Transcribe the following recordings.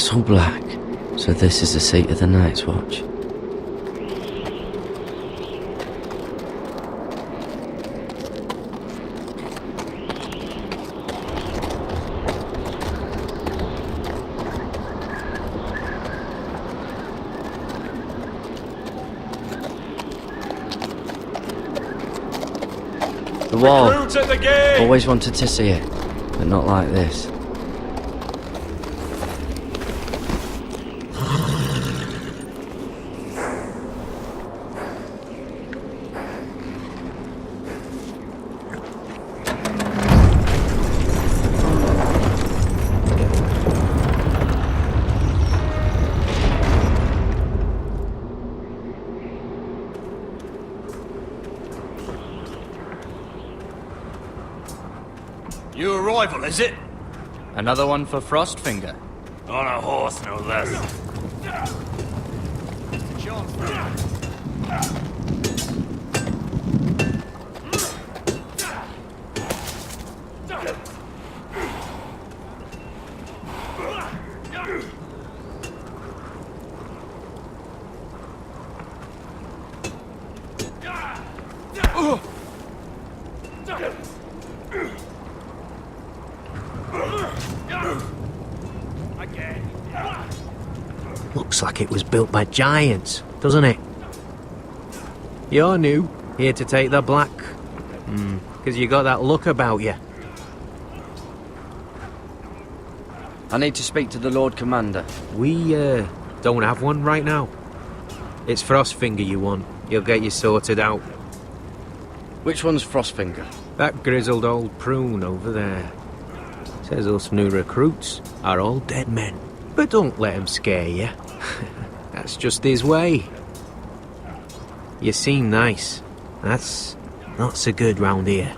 Castle Black. So this is the seat of the Night's Watch. The wall. Recruits at the gate! Always wanted to see it, but not like this. New arrival, is it? Another one for Frostfinger. On a horse, no less. Looks like it was built by giants, doesn't it? You're new, here to take the black. Because you got that look about you. I need to speak to the Lord Commander. We, don't have one right now. It's Frostfinger you want. He'll get you sorted out. Which one's Frostfinger? That grizzled old prune over there. Says us new recruits are all dead men. But don't let him scare you. That's just his way. You seem nice. That's not so good round here.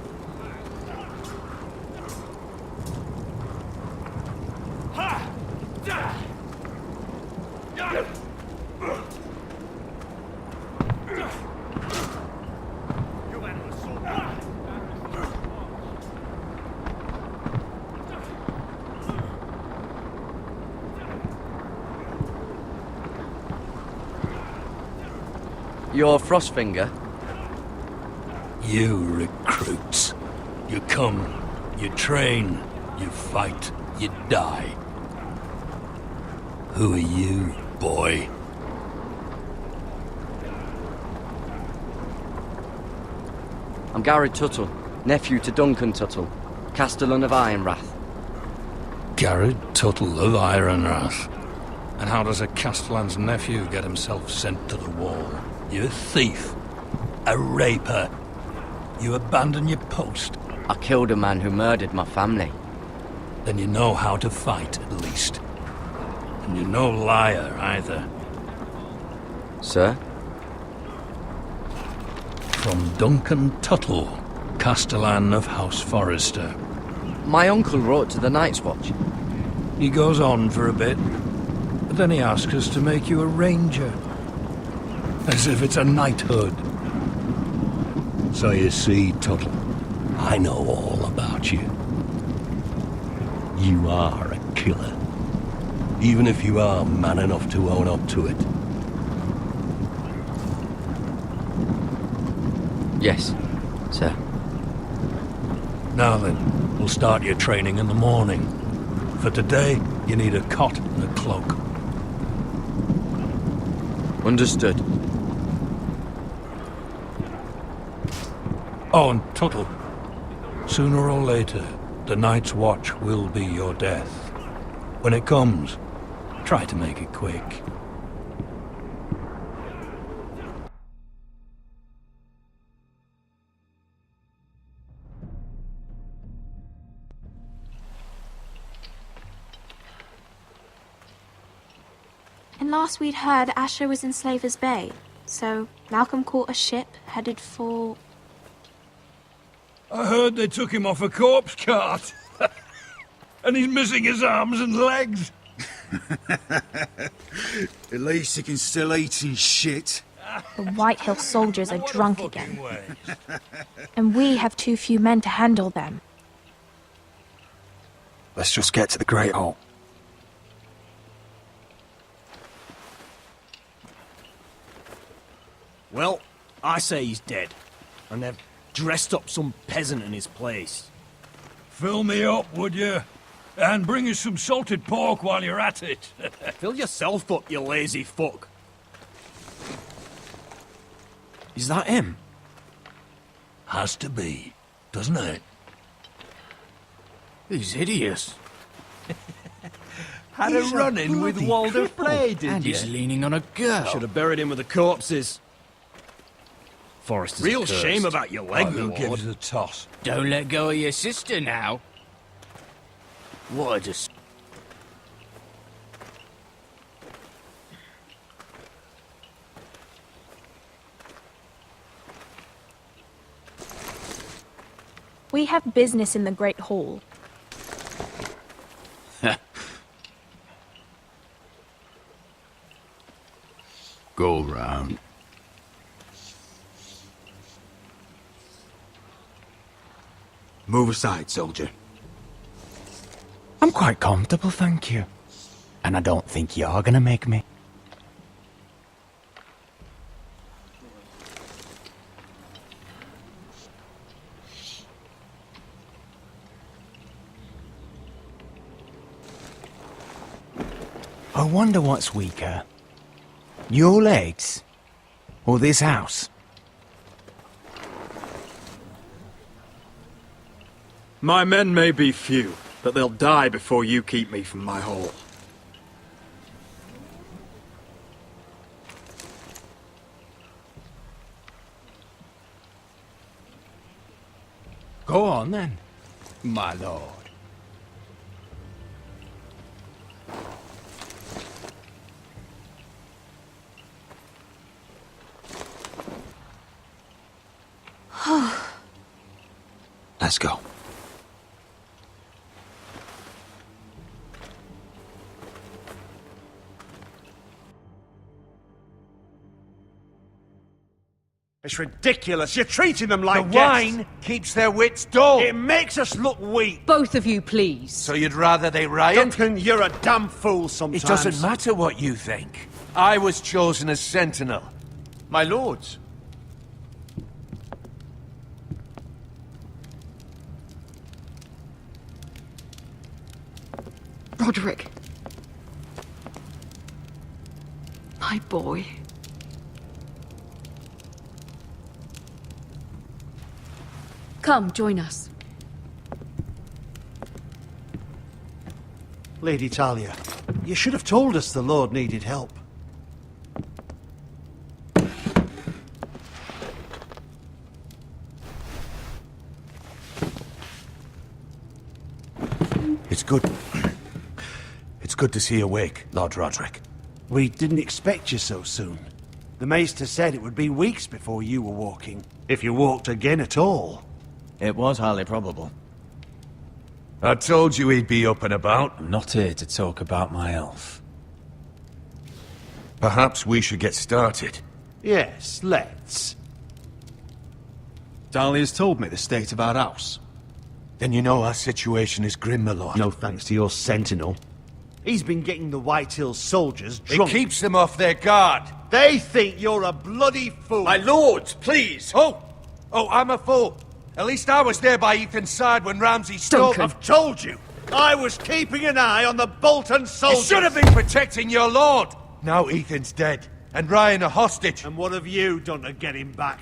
You're Frostfinger? You recruits. You come, you train, you fight, you die. Who are you, boy? I'm Gary Tuttle, nephew to Duncan Tuttle, Castellan of Ironrath. Garrett Tuttle of Ironrath. And how does a Castellan's nephew get himself sent to the wall? You thief. A raper. You abandon your post. I killed a man who murdered my family. Then you know how to fight, at least. And you're no liar, either. Sir? From Duncan Tuttle, Castellan of House Forrester. My uncle wrote to the Night's Watch. He goes on for a bit, but then he asks us to make you a ranger. As if it's a knighthood. So you see, Tuttle, I know all about you. You are a killer. Even if you are man enough to own up to it. Yes, sir. Now then, we'll start your training in the morning. For today, you need a cot and a cloak. Understood. Oh, and Tuttle, sooner or later, the Night's Watch will be your death. When it comes, try to make it quick. And last we'd heard, Asher was in Slaver's Bay, so Malcolm caught a ship headed for... I heard they took him off a corpse cart. And he's missing his arms and legs. At least he can still eat and shit. The White Hill soldiers are drunk again. And we have too few men to handle them. Let's just get to the Great Hall. Well, I say he's dead. And they've dressed up some peasant in his place. Fill me up, would you? And bring us some salted pork while you're at it. Fill yourself up, you lazy fuck. Is that him? Has to be, doesn't it? He's hideous. Had a run-in with Walder Frey, did And you? he's leaning on a girl. Should have buried him with the corpses. Forrester's Real cursed. shame about your leg, Oh, my who lord. gives a toss? Don't let go of your sister now. What a dis... We have business in the Great Hall. Go round. Move aside, soldier. I'm quite comfortable, thank you. And I don't think you're gonna make me. I wonder what's weaker. Your legs? Or this house? My men may be few, but they'll die before you keep me from my hall. Go on then, my lord. Let's go. It's ridiculous. You're treating them like The guests. wine keeps their wits dull. It makes us look weak. Both of you, please. So you'd rather they riot? Duncan, you're a damn fool sometimes. It doesn't matter what you think. I was chosen as sentinel. My lords. Roderick. My boy. Come, join us. Lady Talia, you should have told us the Lord needed help. It's good. It's good to see you awake, Lord Roderick. We didn't expect you so soon. The Maester said it would be weeks before you were walking, if you walked again at all. It was highly probable. I told you he'd be up and about. I'm not here to talk about my elf. Perhaps we should get started. Yes, let's. Dahlia's told me the state of our house. Then you know our situation is grim, my lord. No thanks to your sentinel. He's been getting the White Hills soldiers It drunk. keeps them off their guard. They think you're a bloody fool. My lords, please! Oh, I'm a fool. At least I was there by Ethan's side when Ramsay stole... Duncan. I've told you. I was keeping an eye on the Bolton You soldiers. should have been protecting your lord! Now Ethan's dead, and Ryan a hostage. And what have you done to get him back?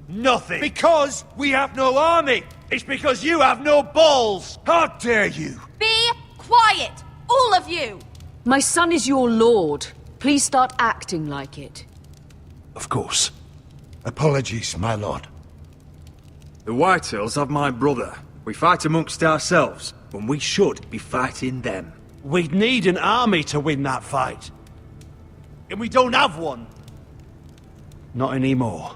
Nothing. Because we have no army! It's because you have no balls. How dare you! Be quiet! All of you! My son is your lord. Please start acting like it. Of course. Apologies, my lord. The Whitehills have my brother. We fight amongst ourselves, when we should be fighting them. We'd need an army to win that fight. And we don't have one. Not anymore.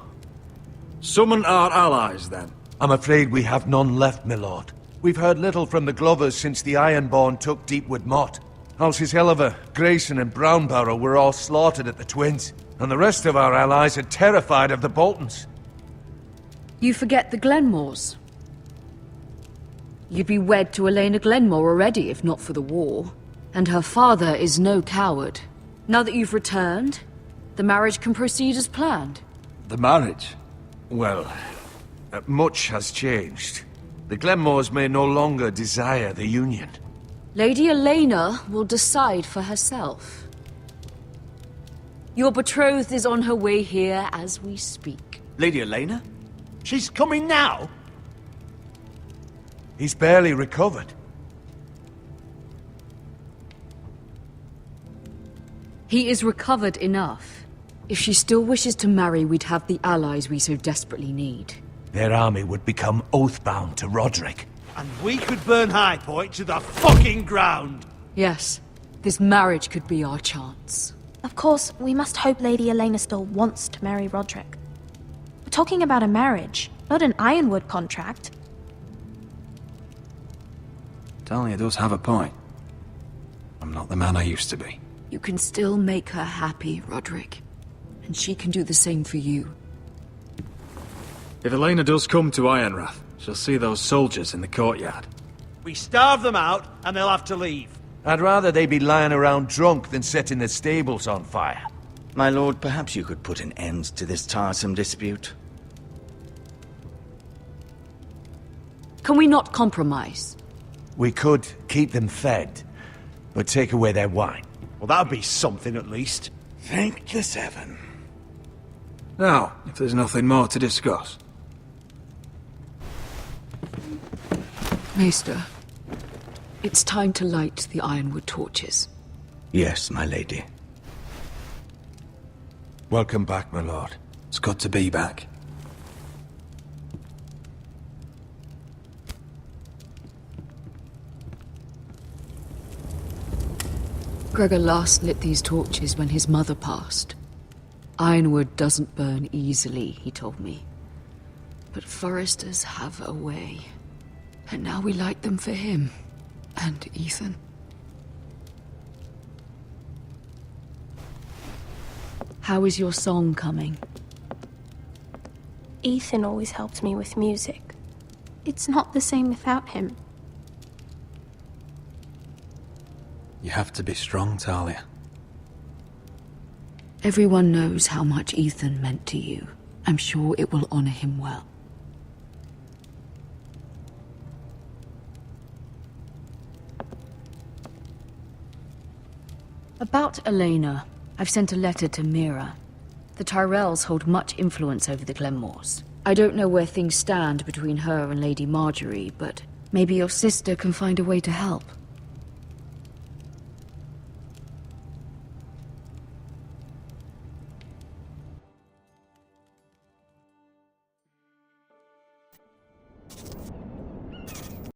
Summon our allies, then. I'm afraid we have none left, my lord. We've heard little from the Glovers since the Ironborn took Deepwood Motte. Halsey's Helliver, Grayson and Brownbarrow were all slaughtered at the Twins, and the rest of our allies are terrified of the Boltons. You forget the Glenmores. You'd be wed to Elena Glenmore already if not for the war. And her father is no coward. Now that you've returned, the marriage can proceed as planned. The marriage? Well, much has changed. The Glenmores may no longer desire the union. Lady Elena will decide for herself. Your betrothed is on her way here as we speak. Lady Elena? She's coming now? He's barely recovered. He is recovered enough. If she still wishes to marry, we'd have the allies we so desperately need. Their army would become oath-bound to Roderick. And we could burn High Point to the fucking ground! Yes, this marriage could be our chance. Of course, we must hope Lady Elena still wants to marry Roderick. We're talking about a marriage, not an Ironwood contract. Talia does have a point. I'm not the man I used to be. You can still make her happy, Roderick. And she can do the same for you. If Elena does come to Ironrath, she'll see those soldiers in the courtyard. We starve them out, and they'll have to leave. I'd rather they be lying around drunk than setting the stables on fire. My lord, perhaps you could put an end to this tiresome dispute. Can we not compromise? We could keep them fed, but take away their wine. Well, that'd be something at least. Thank the Seven. Now, if there's nothing more to discuss. Maester, it's time to light the Ironwood torches. Yes, my lady. Welcome back, my lord. It's good to be back. Gregor last lit these torches when his mother passed. Ironwood doesn't burn easily, he told me. But foresters have a way. And now we light them for him. And Ethan. How is your song coming? Ethan always helped me with music. It's not the same without him. You have to be strong, Talia. Everyone knows how much Ethan meant to you. I'm sure it will honor him well. About Elena, I've sent a letter to Mira. The Tyrells hold much influence over the Glenmores. I don't know where things stand between her and Lady Marjorie, but maybe your sister can find a way to help.